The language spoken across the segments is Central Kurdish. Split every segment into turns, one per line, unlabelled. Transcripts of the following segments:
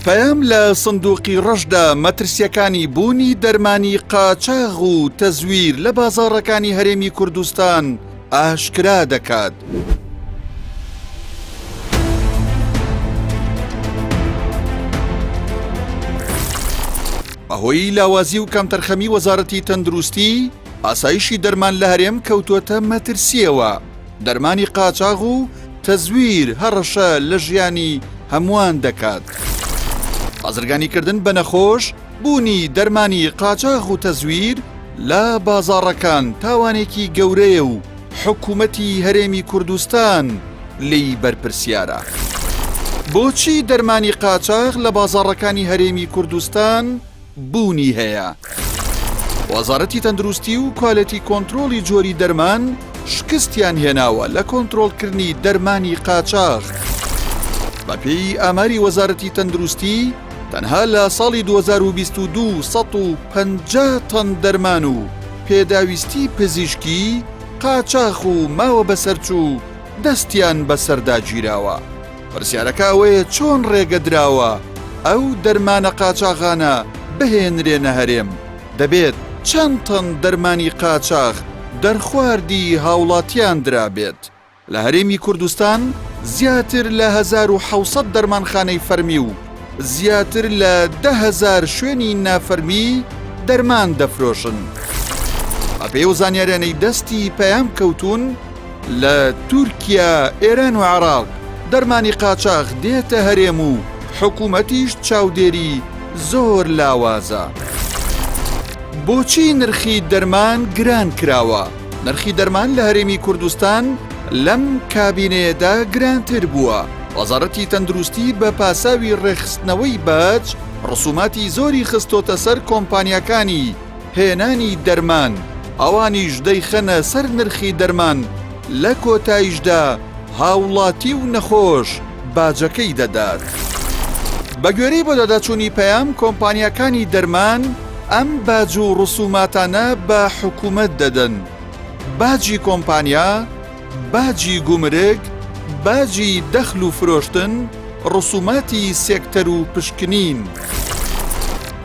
پەیام لە سندوقی ڕەشدا مەترسیەکانی بوونی دەرمانی قاچاغ و تەزویر لە بازاڕەکانی هەرێمی کوردستان ئاشکرا دەکات. بەهۆی لاوازی و کەمتەرخەمی وەزارەتی تەندروستی، ئاسایشی دەرمان لە هەرێم کەوتووەتە مەترسیەوە. دەرمانی قاچاغ و تەزویر هەڕەشە لە ژیانی هەمووان دەکات. بازرگانیکردن بە نەخۆش، بوونی دەرمانی قاچاغ و تەزویر لە بازاڕەکان تاوانێکی گەورەیە و حکوومەتی هەرێمی کوردستان لی بەرپرسیارە. بۆچی دەرمانی قاچاغ لە بازاڕەکانی هەرێمی کوردستان بوونی هەیە؟ وەزارەتی تەندروستی و کوالەتی کۆنتڕۆڵی جۆری دەرمان شکستیان هێناوە لە کۆنتڕۆڵکردنی دەرمانی قاچاغ. بەپێی ئاماری وەزارەتی تەندروستی، تەنها لە ساڵی 2022 150 تەن دەرمان و پێداویستی پزیشکی قاچاغ و ماوە بەسەرچوو دەستیان بەسەردا گیراوە. پرسیارەکە ئەوەیە چۆن ڕێگەدراوە ئەو دەرمانە قاچاغانە بهێنرێنە هەرێم؟ دەبێت چەند تەن دەرمانی قاچاغ دەرخواردی هاوڵاتیان درابێت؟ لە هەرێمی کوردستان زیاتر لە 1600 دەرمانخانەی فەرمی و زیاتر لە 10,000 شوێنی نافەرمی دەرمان دەفرۆشن. بەپێی و زانیاریانەی دەستی پەیام کەوتون، لە تورکیا، ئێران و عێراق دەرمانی قاچاغ دێتە هەرێم و حکوومەتیش چاودێری زۆر لاوازە. بۆچی نرخی دەرمان گران کراوە؟ نرخی دەرمان لە هەرێمی کوردستان لەم کابینەیەدا گرانتر بووە. وەزارەتی تەندروستی بە پاساوی ڕێخستنەوەی باج ڕسوماتی زۆری خستۆتە سەر کۆمپانیاکانی هێنانی دەرمان، ئەوانیش دەیخەنە سەر نرخی دەرمان، لە کۆتاییشدا هاوڵاتی و نەخۆش باجەکەی دەدات. بە گوێرەی بۆ دەداچوونی پەیام، کۆمپانیاکانی دەرمان ئەم باج و ڕسوماتانە بە حکوومەت دەدەن. باجی کۆمپانیا، باجی گومرگ، باجی دەخل و فرۆشتن، ڕسوماتی سێکتەر و پشکنین.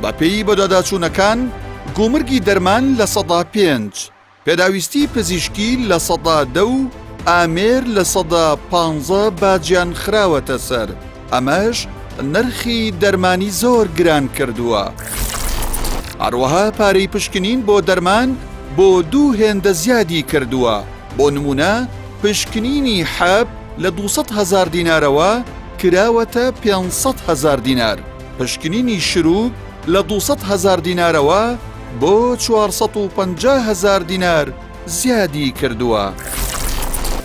بەپێی بەداداچوونەکان، گومرگی دەرمان لە 5%، پێداویستی پزیشکی لە 2% و ئامێر لە 15% باجیان خراوەتە سەر. ئەمەش نرخی دەرمانی زۆر گران کردووە. هەروەها پارەی پشکنین بۆ دەرمان بۆ 2 هێندە زیادی کردووە. بۆ نمونە، پشکنینی حەب لە 200,000 دینارەوە کراوەتە 500,000 دینار. پشکنینی شروع لە 200,000 دینارەوە بۆ 450,000 دینار زیادی کردووە.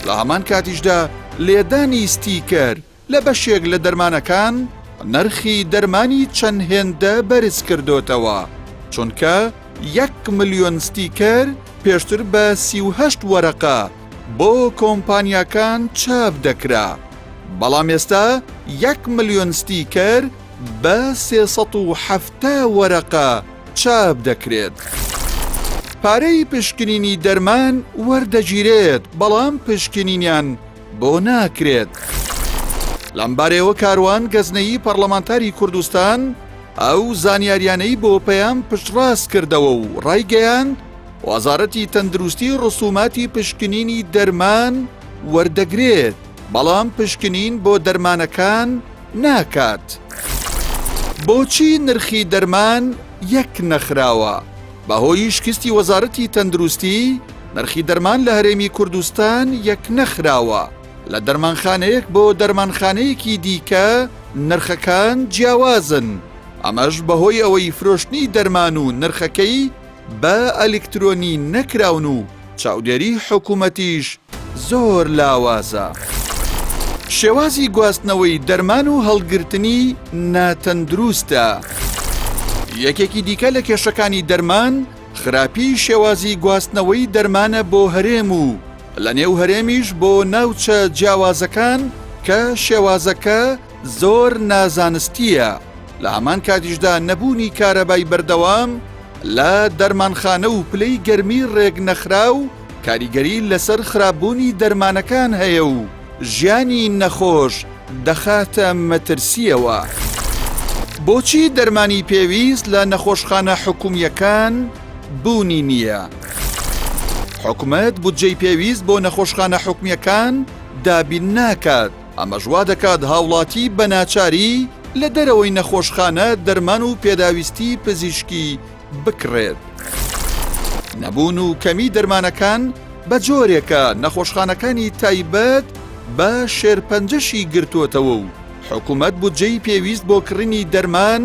لە هەمان کاتیشدا لێدانی ستیکەر لە بەشێک لە دەرمانەکان نرخی دەرمانی چەند هێندە بەرز کردوتەوە، چونکە 1 ملیۆن ستیکەر پێشتر بە 38 وەرەقە بۆ کۆمپانیاکان چاپ دەکرا، بەڵام ئێستا 1 ملیۆن ستیکەر بە 370 وەرەقە چاپ دەکرێت. پارەی پشکنینی دەرمان وەردەگیرێت، بەڵام پشکنینیان بۆ ناکرێت. لەمبارەوە کاروان گەزنەیی پەرلەمانتاری کوردستان ئەو زانیاریانەی بۆ پەیام پشتڕاست کردەوە و ڕایگەیاند وەزارەتی تەندروستی ڕسوماتی پشکنینی دەرمان وەردەگرێت، بەڵام پشکنین بۆ دەرمانەکان ناکات. بۆچی نرخی دەرمان یەک نەخراوە؟ بەهۆی شکستی وەزارەتی تەندروستی، نرخی دەرمان لە هەرێمی کوردستان یەک نەخراوە. لە دەرمانخانەیەک بۆ دەرمانخانەیەکی دیکە نرخەکان جیاوازن. ئەمەش بەهۆی ئەوەی فرۆشتنی دەرمان و نرخەکەی بە ئەلکترۆنی نەکراون و چاودێری حکوومەتیش زۆر لاوازە. شێوازی گواستنەوەی دەرمان و هەڵگرتنی ناتەندروستە. یەکێکی دیکە لە کێشەکانی دەرمان خراپی شێوازی گواستنەوەی دەرمانە بۆ هەرێم و لە نێو هەرێمیش بۆ ناوچە جیاوازەکان کە شێوازەکە زۆر نازانستیە. لە هەمان کاتیشدا نەبوونی کارەبای بەردەوام لە دەرمانخانە و پلەی گەرمی ڕێک نەخراو کاریگەری لەسەر خراپبوونی دەرمانەکان هەیە و ژیانی نەخۆش دەخاتە مەترسیەوە. بۆچی دەرمانی پێویست لە نەخۆشخانە حکومیەکان بوونی نییە؟ حکوومەت بودجەی پێویست بۆ نەخۆشخانە حکومیەکان دابین ناکات. ئەمەش وا دەکات هاوڵاتی بە ناچاری لە دەرەوەی نەخۆشخانە دەرمان و پێداویستی پزیشکی بکڕێت. نەبوون و کەمی دەرمانەکان بە جۆرێکە نەخۆشخانەکانی تایبەت بە شێرپەنجەشی گرتووەتەوە و حکوومەت بودجەی پێویست بۆ کڕینی دەرمان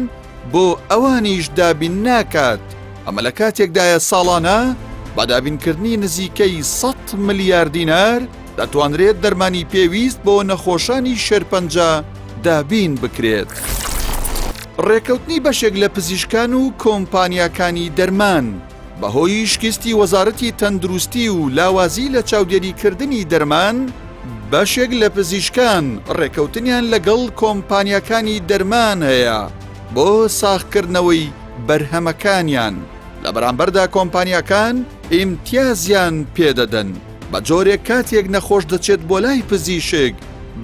بۆ ئەوانیش دابین ناکات. ئەمە لە کاتێکدایە ساڵانە بەدابینکردنی نزیکەی 100 ملیارد دینار دەتوانرێت دەرمانی پێویست بۆ نەخۆشانی شێرپەنجە دابین بکرێت. ڕێکەوتنی بەشێک لە پزیشکان و کۆمپانیاکانی دەرمان بەهۆی شکستی وەزارەتی تەندروستی و لاوازی لە چاودێریکردنی دەرمان، بەشێک لە پزیشکان ڕێکەوتنیان لەگەڵ کۆمپانیاکانی دەرمان هەیە بۆ ساغکردنەوەی بەرهەمەکانیان. لە بەرامبەردا کۆمپانیاکان ئیمتیازیان پێدەدەن. بە جۆرێک کاتێک نەخۆش دەچێت بۆ لای پزیشک،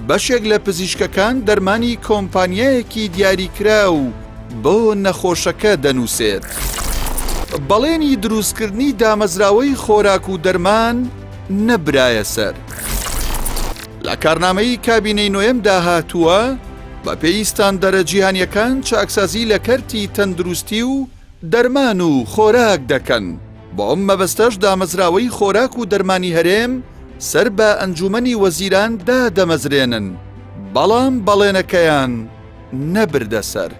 بەشێک لە پزیشکەکان دەرمانی کۆمپانیایەکی دیاریکرا و بۆ نەخۆشەکە دەنووسێت. بەڵێنی دروستکردنی دامەزراوەی خۆراک و دەرمان نەبرایە سەر. لە کارنامەی کابینەی نوێمدا هاتووە بە پێویستان دەرەجیهانیەکان چاکسازی لە کەرتی تەندروستی و دەرمان و خۆراک دەکەن. بۆ ئەم مەبەستەش دامەزراوەی خۆراک و دەرمانی هەرێم سەر بە ئەنجومەنی وەزیران دادەمەزرێنن، بەڵام بەڵێنەکەیان نەبردە سەر.